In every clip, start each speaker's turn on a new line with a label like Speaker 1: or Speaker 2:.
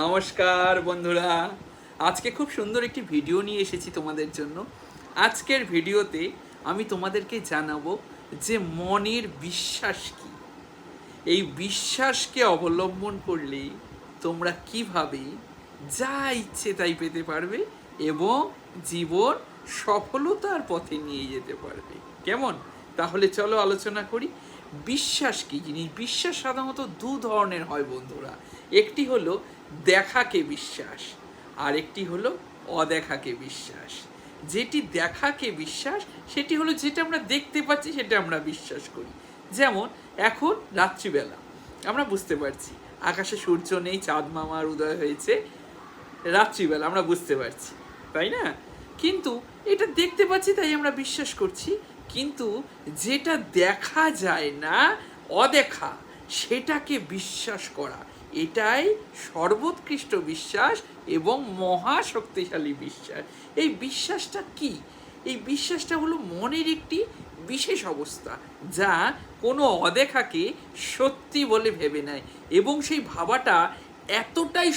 Speaker 1: নমস্কার বন্ধুরা, আজকে খুব সুন্দর একটি ভিডিও নিয়ে এসেছি তোমাদের জন্য। আজকের ভিডিওতে আমি তোমাদেরকে জানাবো যে মনের বিশ্বাস কি। এই বিশ্বাসকে অবলম্বন করলে তোমরা কিভাবে যা ইচ্ছে তাই পেতে পারবে এবং জীবন সফলতার পথে নিয়ে যেতে পারবে। কেমন? তাহলে চলো আলোচনা করি। বিশ্বাস কি জিনিস? বিশ্বাস সাধারণত দু ধরনের হয় বন্ধুরা। একটি হলো দেখাকে বিশ্বাস, আর একটি হলো অদেখাকে বিশ্বাস। যেটি দেখাকে বিশ্বাস সেটি হলো যেটা আমরা দেখতে পাচ্ছি সেটা আমরা বিশ্বাস করি। যেমন এখন রাত্রিবেলা আমরা বুঝতে পারছি আকাশে সূর্য নেই, চাঁদ মামার উদয় হয়েছে রাত্রিবেলা, আমরা বুঝতে পারছি, তাই না? কিন্তু এটা দেখতে পাচ্ছি তাই আমরা বিশ্বাস করছি। কিন্তু যেটা দেখা যায় না, অদেখা, সেটাকে বিশ্বাস করা, এটাই সর্বোৎকৃষ্ট বিশ্বাস এবং মহা শক্তিশালী বিশ্বাস। এই বিশ্বাসটা কি? এই বিশ্বাসটা হলো মনের একটি বিশেষ অবস্থা যা কোনো অদেখাকে সত্যি বলে ভেবে নেয় এবং সেই ভাবাটা এতটাই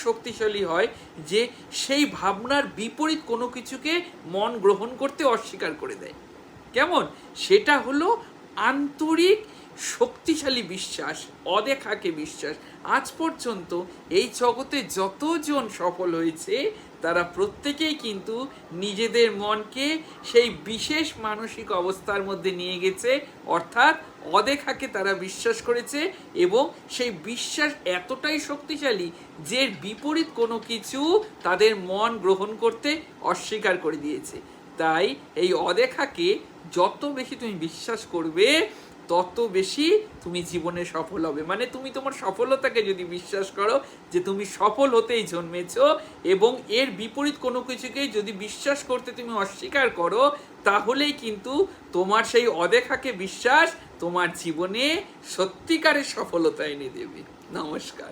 Speaker 1: শক্তিশালী হয় যে সেই ভাবনার বিপরীত কোনো কিছুকে মন গ্রহণ করতে অস্বীকার করে দেয়। কেমন? সেটা হলো আন্তরিক শক্তিশালী বিশ্বাস, অদেখাকে বিশ্বাস। আজ পর্যন্ত এই জগতে যতজন সফল হয়েছে তারা প্রত্যেকেই কিন্তু নিজেদের মনকে সেই বিশেষ মানসিক অবস্থার মধ্যে নিয়ে গেছে, অর্থাৎ অদেখাকে তারা বিশ্বাস করেছে এবং সেই বিশ্বাস এতটাই শক্তিশালী যে বিপরীত কোনো কিছু তাদের মন গ্রহণ করতে অস্বীকার করে দিয়েছে। তাই এই অদেখাকে যত বেশি তুমি বিশ্বাস করবে তত বেশি তুমি জীবনে সফল হবে। মানে তুমি তোমার সফলতাকে যদি বিশ্বাস করো যে তুমি সফল হতেই জন্মেছ এবং এর বিপরীত কোনো কিছুকেই যদি বিশ্বাস করতে তুমি অস্বীকার করো, তাহলেই কিন্তু তোমার সেই অদেখাকে বিশ্বাস তোমার জীবনে সত্যিকারের সফলতা এনে দেবে। নমস্কার।